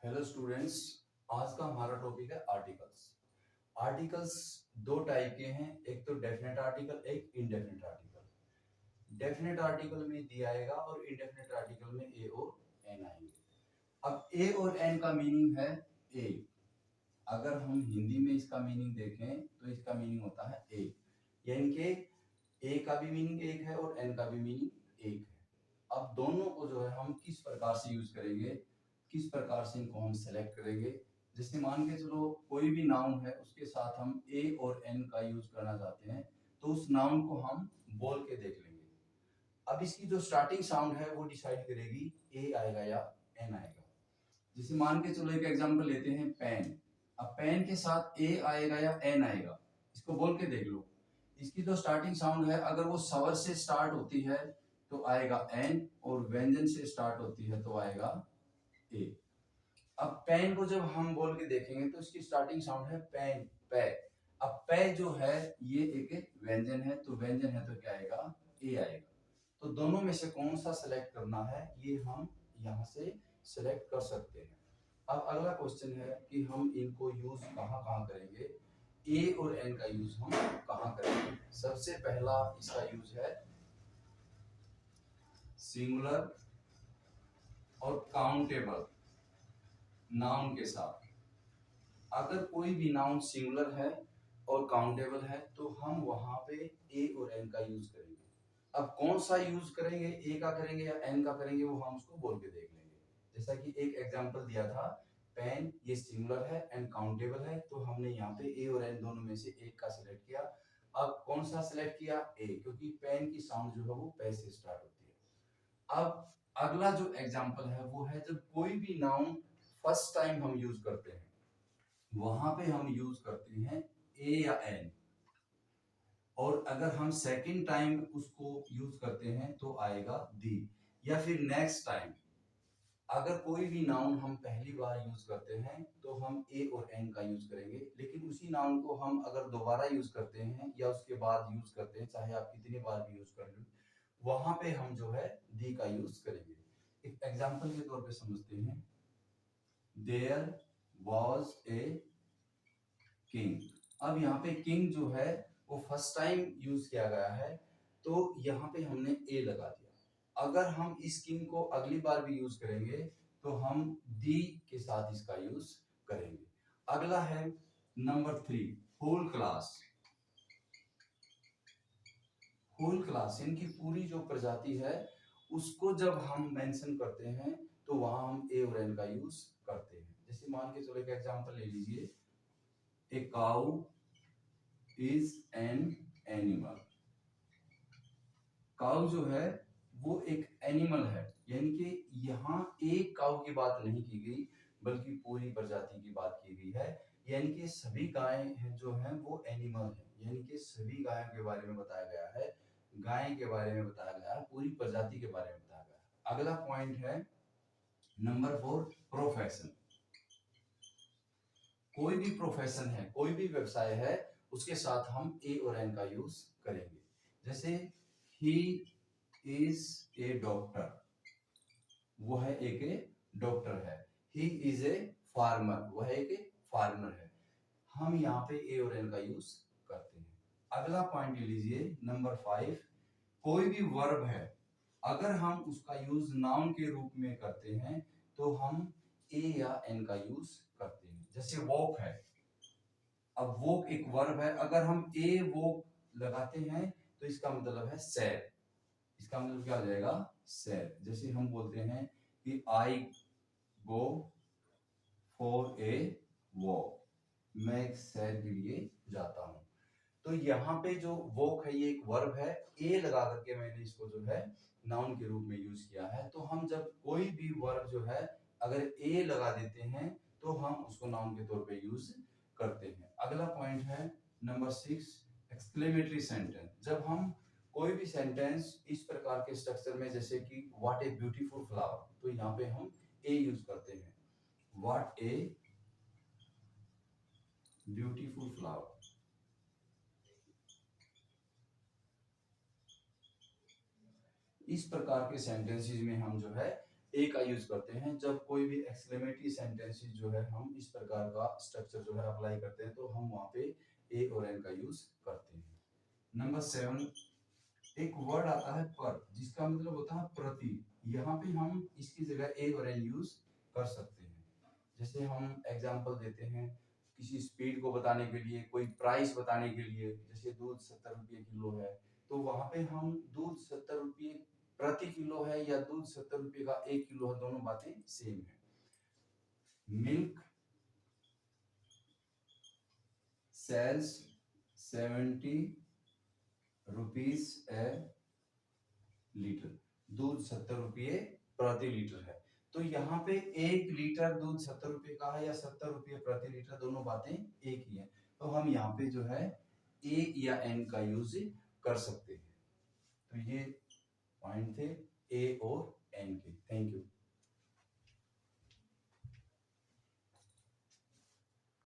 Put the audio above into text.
Hello students. आज का हमारा टॉपिक है आर्टिकल्स। आर्टिकल्स दो टाइप के हैं, एक तो डेफिनेट आर्टिकल, एक इनडेफिनेट आर्टिकल। डेफिनेट आर्टिकल में दी आएगा और इनडेफिनेट आर्टिकल में ए और एन आएंगे। अब ए और एन का मीनिंग है ए। अगर हम हिंदी में इसका मीनिंग देखें तो इसका मीनिंग होता है एक, यानी कि ए का भी मीनिंग एक है और एन का भी मीनिंग एक है। अब दोनों को जो है हम किस प्रकार से यूज करेंगे, किस प्रकार से इनको हम सेलेक्ट करेंगे। जैसे मान के चलो कोई भी नाउन है उसके साथ हम ए और एन का यूज करना चाहते हैं, तो उस नाउन को हम बोल के देख लेंगे। अब इसकी जो स्टार्टिंग साउंड है वो डिसाइड करेगी ए आएगा या एन आएगा। जैसे मान के चलो एक एग्जांपल लेते हैं पेन। अब पेन के साथ ए आएगा या एन आएगा, इसको बोल के देख लो। इसकी जो स्टार्टिंग साउंड है अगर वो स्वर से स्टार्ट होती है तो आएगा एन, और व्यंजन से स्टार्ट होती है तो आएगा ए। अब पेन को जब हम बोल के देखेंगे तो इसकी स्टार्टिंग साउंड है पेन, पे। अब पे जो है ये एक व्यंजन है, तो व्यंजन है तो क्या आएगा, ए आएगा। तो दोनों में से कौन सा सिलेक्ट करना है ये हम यहाँ से सिलेक्ट कर सकते हैं। अब अगला क्वेश्चन है कि हम इनको यूज कहाँ कहाँ करेंगे, ए और एन का यूज हम कहाँ करेंगे। सबसे पहला इसका यूज है सिंगुलर और काउंटेबल नाउन के साथ। अगर कोई भी नाउन सिंगुलर है और काउंटेबल है तो हम वहां पे ए और एन का यूज करेंगे। अब कौन सा यूज करेंगे, ए का करेंगे या एन का करेंगे, वो हम उसको बोल के देख लेंगे। जैसा कि एक एग्जांपल दिया था, पेन ये सिंगुलर है एंड काउंटेबल है, तो हमने यहाँ पे ए और एन दोनों में से एक का सिलेक्ट किया। अब कौन सा सिलेक्ट किया, ए, क्योंकि पेन की साउंड जो है वो पे से स्टार्ट होती है। अब अगला जो एग्जांपल है वो है जब कोई भी नाउन फर्स्ट टाइम हम यूज करते हैं, वहां पे हम यूज करते हैं ए या एन, और अगर हम सेकंड टाइम उसको यूज करते हैं तो आएगा दी। या फिर नेक्स्ट टाइम अगर कोई भी नाउन हम पहली बार यूज करते हैं तो हम ए और एन का यूज करेंगे, लेकिन उसी नाउन को हम अगर दोबारा यूज करते हैं या उसके बाद यूज करते हैं, चाहे आप कितनी बार भी यूज कर लो, वहां पे हम जो है दी का यूज करेंगे। एक एग्जांपल के तौर पे समझते हैं, देयर वॉज ए किंग। अब यहाँ पे किंग जो है वो फर्स्ट टाइम यूज किया गया है, तो यहाँ पे हमने ए लगा दिया। अगर हम इस किंग को अगली बार भी यूज करेंगे तो हम दी के साथ इसका यूज करेंगे। अगला है number 3, whole class. Whole class इनकी पूरी जो प्रजाति है उसको जब हम मेंशन करते हैं तो वहां हम ए और एन का यूज करते हैं। जैसे मान के चलो एक एग्जांपल ले लीजिए, a cow is an animal. Cow जो है वो एक एनिमल है, यानी कि यहाँ एक काउ की बात नहीं की गई बल्कि पूरी प्रजाति की बात की गई है। यानी कि सभी गायें हैं जो हैं वो एनिमल है, यानी कि सभी गायों के बारे में बताया गया है, गाय के बारे में बताया गया है, पूरी प्रजाति के बारे में बताया गया है। अगला पॉइंट है नंबर 4, प्रोफेशन। कोई भी प्रोफेशन है, कोई भी व्यवसाय है, उसके साथ हम ए और एन का यूज करेंगे। जैसे ही इज ए डॉक्टर, वो है एक डॉक्टर है। ही इज ए फार्मर, वह एक फार्मर है। हम यहाँ पे ए और एन का यूज करते हैं। अगला पॉइंट ले लीजिए नंबर 5, कोई भी वर्ब है अगर हम उसका यूज नाउन के रूप में करते हैं तो हम ए या एन का यूज करते हैं। जैसे वॉक है, अब वॉक एक वर्ब है, अगर हम ए वॉक लगाते हैं तो इसका मतलब है सैर। इसका मतलब क्या हो जाएगा, सैर। जैसे हम बोलते हैं कि आई गो फॉर ए वॉक, मैं एक सैर के लिए जाता हूं। तो यहाँ पे जो वॉक है ये एक वर्ब है, ए लगा करके मैंने इसको जो है नाउन के रूप में यूज किया है। तो हम जब कोई भी वर्ब जो है अगर ए लगा देते हैं तो हम उसको नाउन के तौर पे यूज करते हैं। अगला पॉइंट है नंबर 6, एक्सक्लेमेटरी सेंटेंस। जब हम कोई भी सेंटेंस इस प्रकार के स्ट्रक्चर में, जैसे कि व्हाट ए ब्यूटीफुल फ्लावर, तो यहाँ पे हम ए यूज करते हैं, व्हाट ए ब्यूटीफुल फ्लावर। इस प्रकार के सेंटेंसेस में हम जो है ए का यूज करते हैं जब कोई भी एक्सक्लेमेटरी सेंटेंसेस जो है हम इस प्रकार का स्ट्रक्चर जो है अप्लाई करते हैं तो हम वहां पे ए और एन का यूज करते हैं। नंबर 7, एक वर्ड आता है पर, जिसका मतलब होता है प्रति। यहाँ पे हम इसकी जगह ए और एन यूज कर सकते हैं। जैसे हम एग्जांपल देते हैं किसी स्पीड को बताने के लिए, कोई प्राइस बताने के लिए, जैसे दूध 70 रुपये किलो है तो वहां पे हम दूध 70 रुपये प्रति किलो है या दूध 70 रुपये का 1 किलो है, दोनों बातें सेम है। मिल्क सेल्स 70 रुपीज ए लीटर, दूध 70 रुपये प्रति लीटर है। तो यहाँ पे 1 लीटर दूध 70 रुपये का है या 70 रुपये प्रति लीटर, दोनों बातें एक ही है। तो हम यहाँ पे जो है ए या एन का यूज कर सकते हैं। तो ये पॉइंट थे ए और